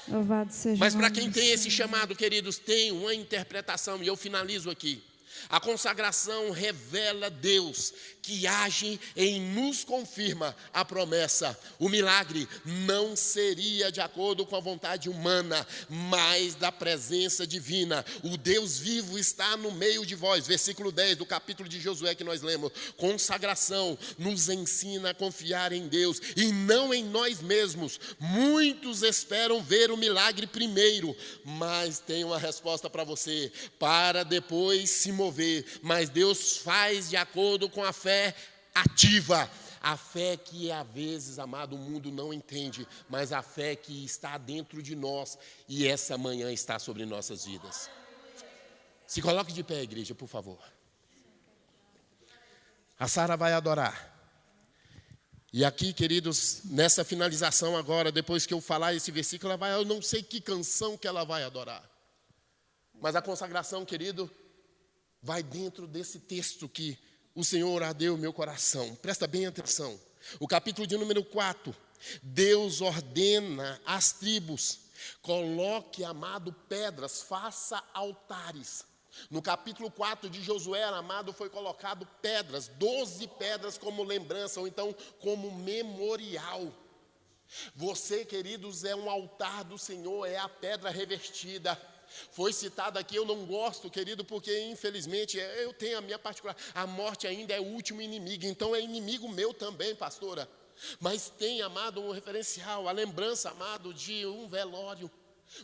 Louvado seja. Mas para quem tem esse chamado, queridos, tem uma interpretação, e eu finalizo aqui. A consagração revela Deus que age e nos confirma a promessa. O milagre não seria de acordo com a vontade humana, mas da presença divina. O Deus vivo está no meio de vós. Versículo 10 do capítulo de Josué que nós lemos. Consagração nos ensina a confiar em Deus e não em nós mesmos. Muitos esperam ver o milagre primeiro, mas tem uma resposta para você: para depois se mover. Mas Deus faz de acordo com a fé ativa. A fé que às vezes, amado, o mundo não entende, mas a fé que está dentro de nós, e essa manhã está sobre nossas vidas. Se coloque de pé, igreja, por favor. A Sara vai adorar. E aqui, queridos, nessa finalização agora, depois que eu falar esse versículo, ela vai, eu não sei que canção que ela vai adorar. Mas a consagração, querido, vai dentro desse texto que o Senhor ardeu meu coração. Presta bem atenção. O capítulo de número 4. Deus ordena às tribos: coloque, amado, pedras, faça altares. No capítulo 4 de Josué, amado, foi colocado pedras, 12 pedras como lembrança, ou então como memorial. Você, queridos, é um altar do Senhor, é a pedra revestida. Foi citado aqui, eu não gosto, querido, porque infelizmente eu tenho a minha particular. A morte ainda é o último inimigo, então é inimigo meu também, pastora. Mas tem, amado, um referencial, a lembrança, amado, de um velório.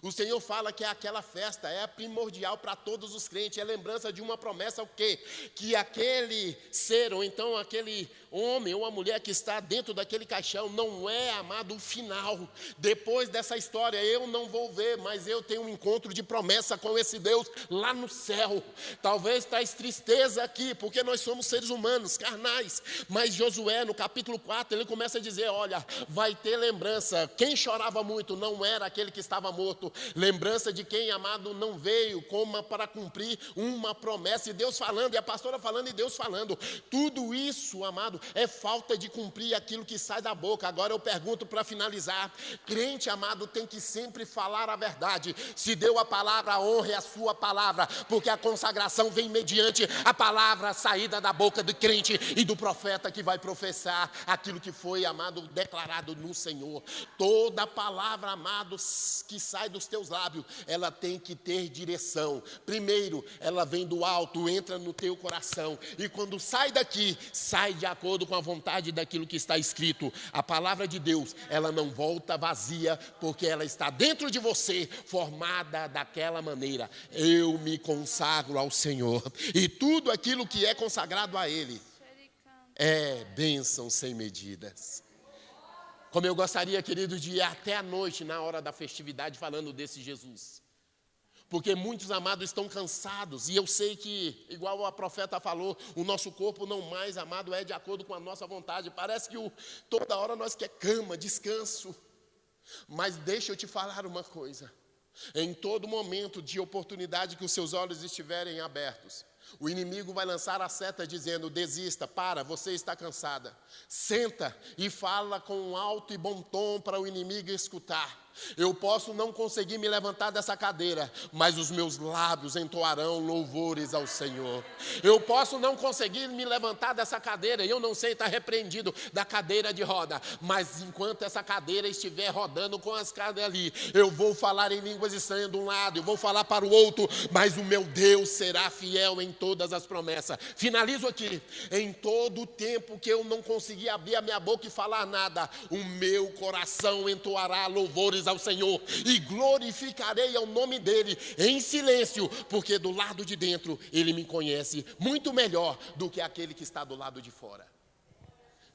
O Senhor fala que aquela festa é primordial para todos os crentes, é lembrança de uma promessa, o quê? Que aquele ser, ou então aquele homem ou a mulher que está dentro daquele caixão, não é, amado, o final. Depois dessa história eu não vou ver, mas eu tenho um encontro de promessa com esse Deus lá no céu. Talvez traz tristeza aqui, porque nós somos seres humanos, carnais, mas Josué no capítulo 4, ele começa a dizer, olha, vai ter lembrança. Quem chorava muito não era aquele que estava morto, lembrança de quem, amado, não veio como para cumprir uma promessa, e Deus falando, e a pastora falando, e Deus falando. Tudo isso, amado, é falta de cumprir aquilo que sai da boca. Agora eu pergunto para finalizar, crente, amado, tem que sempre falar a verdade. Se deu a palavra, honre a sua palavra, porque a consagração vem mediante a palavra saída da boca do crente e do profeta que vai professar aquilo que foi, amado, declarado no Senhor. Toda palavra, amado, que sai dos teus lábios, ela tem que ter direção. Primeiro, ela vem do alto, entra no teu coração, e quando sai daqui, sai de acordo com a vontade daquilo que está escrito. A palavra de Deus, ela não volta vazia, porque ela está dentro de você, formada daquela maneira. Eu me consagro ao Senhor, e tudo aquilo que é consagrado a Ele é bênção sem medidas. Como eu gostaria, querido, de ir até a noite, na hora da festividade, falando desse Jesus. Porque muitos, amados, estão cansados. E eu sei que, igual a profeta falou, o nosso corpo não mais, amado, é de acordo com a nossa vontade. Parece que toda hora nós quer cama, descanso. Mas deixa eu te falar uma coisa. Em todo momento de oportunidade que os seus olhos estiverem abertos, o inimigo vai lançar a seta dizendo, desista, para, você está cansada. Senta e fala com um alto e bom tom para o inimigo escutar. Eu posso não conseguir me levantar dessa cadeira, mas os meus lábios entoarão louvores ao Senhor. Eu posso não conseguir me levantar dessa cadeira, e eu não sei, está repreendido da cadeira de roda, mas enquanto essa cadeira estiver rodando com as cadeiras ali, eu vou falar em línguas estranhas de um lado, eu vou falar para o outro, mas o meu Deus será fiel em todas as promessas. Finalizo aqui. Em todo o tempo que eu não conseguir abrir a minha boca e falar nada, o meu coração entoará louvores ao Senhor, e glorificarei ao nome dele em silêncio, porque do lado de dentro ele me conhece muito melhor do que aquele que está do lado de fora.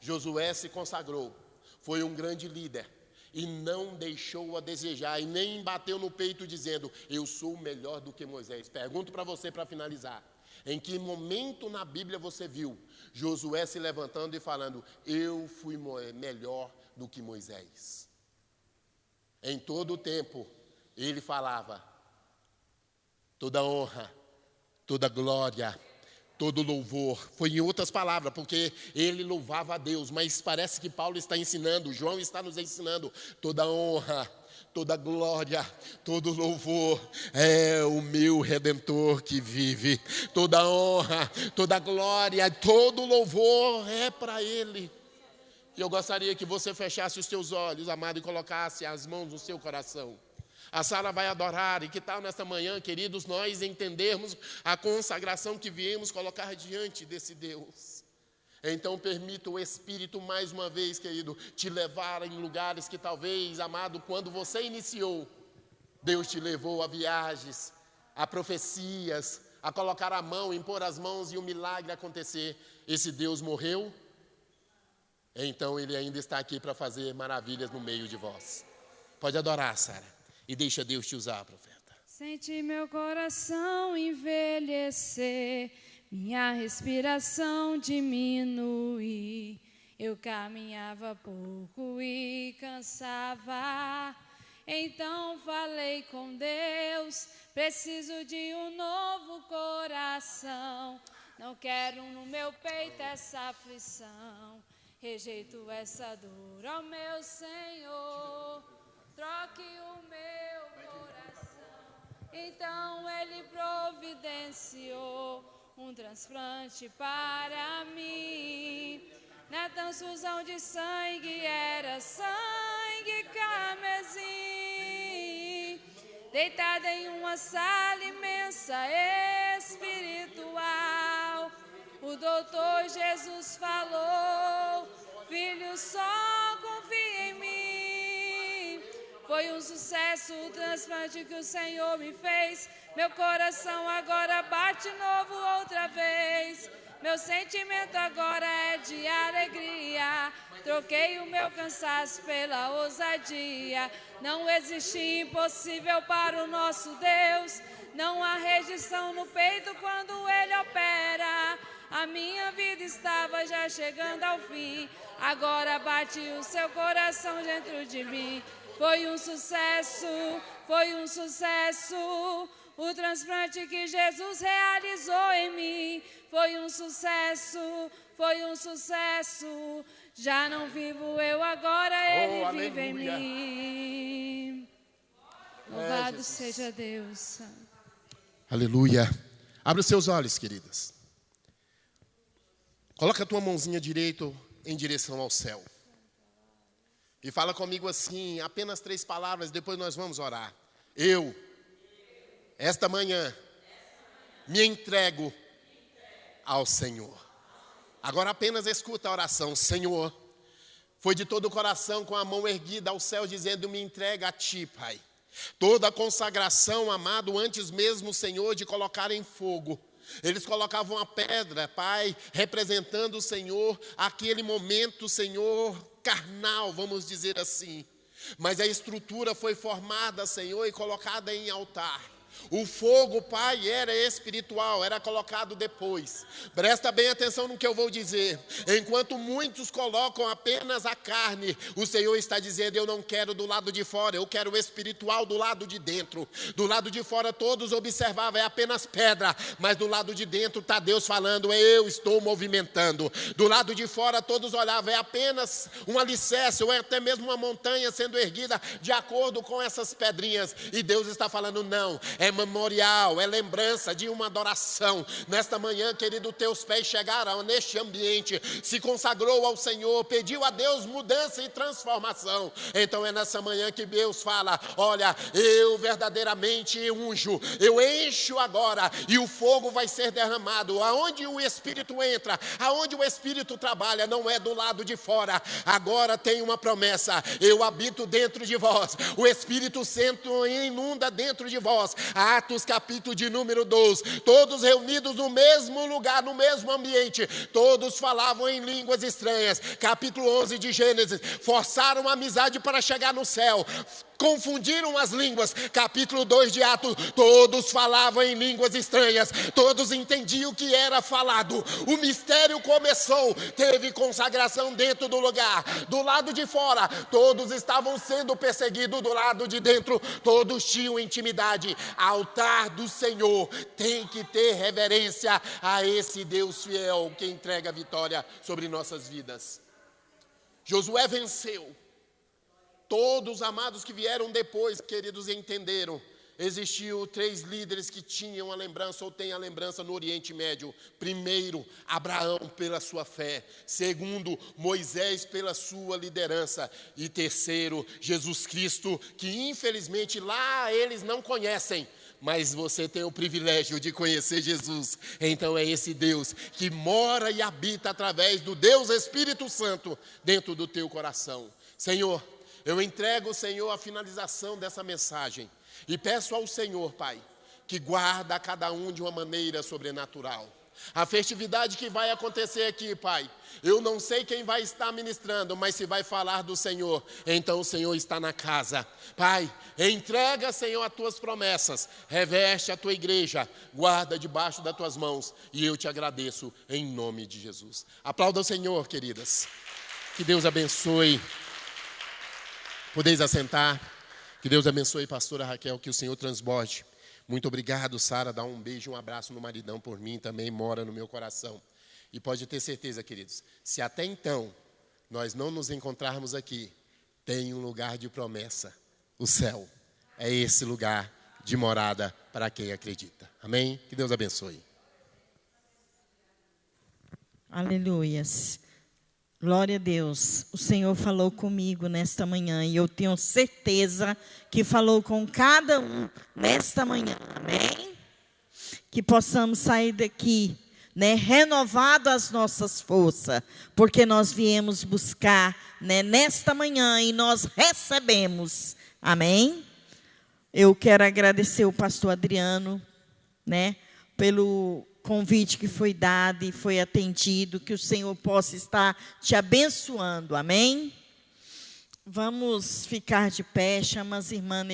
Josué se consagrou, foi um grande líder, e não deixou a desejar, e nem bateu no peito dizendo, eu sou melhor do que Moisés. Pergunto para você para finalizar, em que momento na Bíblia você viu Josué se levantando e falando, eu fui melhor do que Moisés? Em todo o tempo, ele falava, toda honra, toda glória, todo louvor. Foi em outras palavras, porque ele louvava a Deus, mas parece que Paulo está ensinando, João está nos ensinando, toda honra, toda glória, todo louvor é o meu Redentor que vive. Toda honra, toda glória, todo louvor é para Ele. E eu gostaria que você fechasse os seus olhos, amado, e colocasse as mãos no seu coração. A Sara vai adorar, e que tal nesta manhã, queridos, nós entendermos a consagração que viemos colocar diante desse Deus. Então permita o Espírito mais uma vez, querido, te levar em lugares que talvez, amado, quando você iniciou, Deus te levou a viagens, a profecias, a colocar a mão, impor as mãos e o milagre acontecer. Esse Deus morreu, então Ele ainda está aqui para fazer maravilhas no meio de vós. Pode adorar, Sara, e deixa Deus te usar, profeta. Senti meu coração envelhecer, minha respiração diminuir. Eu caminhava pouco e cansava. Então falei com Deus, preciso de um novo coração. Não quero no meu peito essa aflição. Rejeito essa dor, ó meu Senhor, troque o meu coração. Então Ele providenciou um transplante para mim. Na transfusão de sangue era sangue carmesim. deitada em uma sala imensa espiritual. O doutor Jesus falou: filho, só confia em mim. Foi um sucesso o transplante que o Senhor me fez. Meu coração agora bate novo outra vez. Meu sentimento agora é de alegria. Troquei o meu cansaço pela ousadia. Não existe impossível para o nosso Deus. Não há rejeição no peito quando Ele opera. A minha vida estava já chegando ao fim. Agora bate o seu coração dentro de mim. Foi um sucesso, foi um sucesso. O transplante que Jesus realizou em mim. Foi um sucesso, foi um sucesso. Já não vivo eu agora, Ele vive em mim. Louvado seja Deus. Aleluia. Abre os seus olhos, queridas. Coloca a tua mãozinha direita em direção ao céu. E fala comigo assim, apenas 3 palavras, depois nós vamos orar. Eu, esta manhã, me entrego ao Senhor. Agora apenas escuta a oração. Senhor, foi de todo o coração com a mão erguida ao céu, dizendo: me entrega a Ti, Pai. Toda a consagração, amado, antes mesmo, Senhor, de colocar em fogo. Eles colocavam a pedra, Pai, representando o Senhor, aquele momento, Senhor, carnal, vamos dizer assim. Mas a estrutura foi formada, Senhor, e colocada em altar. O fogo, Pai, era espiritual, era colocado depois. Presta bem atenção no que eu vou dizer. Enquanto muitos colocam apenas a carne, o Senhor está dizendo: eu não quero do lado de fora, eu quero o espiritual do lado de dentro. Do lado de fora todos observavam, é apenas pedra, mas do lado de dentro está Deus falando: eu estou movimentando. Do lado de fora todos olhavam, é apenas um alicerce, ou é até mesmo uma montanha sendo erguida de acordo com essas pedrinhas. E Deus está falando: não, é memorial, é lembrança de uma adoração. Nesta manhã, querido, teus pés chegaram neste ambiente, se consagrou ao Senhor, pediu a Deus mudança e transformação. Então é nessa manhã que Deus fala: olha, eu verdadeiramente unjo, eu encho agora, e o fogo vai ser derramado. Aonde o Espírito entra, aonde o Espírito trabalha, não é do lado de fora. Agora tem uma promessa: eu habito dentro de vós, o Espírito Santo inunda dentro de vós. Atos capítulo de número 12, todos reunidos no mesmo lugar, no mesmo ambiente, todos falavam em línguas estranhas. Capítulo 11 de Gênesis, forçaram a amizade para chegar no céu, confundiram as línguas. Capítulo 2 de Atos, todos falavam em línguas estranhas, todos entendiam o que era falado. O mistério começou, teve consagração dentro do lugar. Do lado de fora, todos estavam sendo perseguidos. Do lado de dentro, todos tinham intimidade. Altar do Senhor tem que ter reverência a esse Deus fiel que entrega a vitória sobre nossas vidas. Josué venceu. Todos os amados que vieram depois, queridos, entenderam. Existiam 3 líderes que tinham a lembrança, ou têm a lembrança no Oriente Médio. Primeiro, Abraão pela sua fé. Segundo, Moisés pela sua liderança. E terceiro, Jesus Cristo, que infelizmente lá eles não conhecem. Mas você tem o privilégio de conhecer Jesus. Então é esse Deus que mora e habita através do Deus Espírito Santo dentro do teu coração. Senhor, eu entrego, Senhor, a finalização dessa mensagem e peço ao Senhor, Pai, que guarda cada um de uma maneira sobrenatural. A festividade que vai acontecer aqui, Pai, eu não sei quem vai estar ministrando, mas se vai falar do Senhor, então o Senhor está na casa. Pai, entrega, Senhor, as tuas promessas, reveste a tua igreja, guarda debaixo das tuas mãos, e eu te agradeço em nome de Jesus. Aplauda o Senhor, queridas. Que Deus abençoe. Podeis assentar. Que Deus abençoe, pastora Raquel, que o Senhor transborde. Muito obrigado, Sara. Dá um beijo, um abraço no maridão por mim, também mora no meu coração. E pode ter certeza, queridos, se até então nós não nos encontrarmos aqui, tem um lugar de promessa, o céu. É esse lugar de morada para quem acredita. Amém? Que Deus abençoe. Aleluias. Glória a Deus. O Senhor falou comigo nesta manhã e eu tenho certeza que falou com cada um nesta manhã. Amém? Que possamos sair daqui, né, renovado as nossas forças, porque nós viemos buscar, né, nesta manhã e nós recebemos. Amém? Eu quero agradecer o pastor Adriano, né, pelo convite que foi dado e foi atendido, que o Senhor possa estar te abençoando, amém? Vamos ficar de pé, chama as irmãs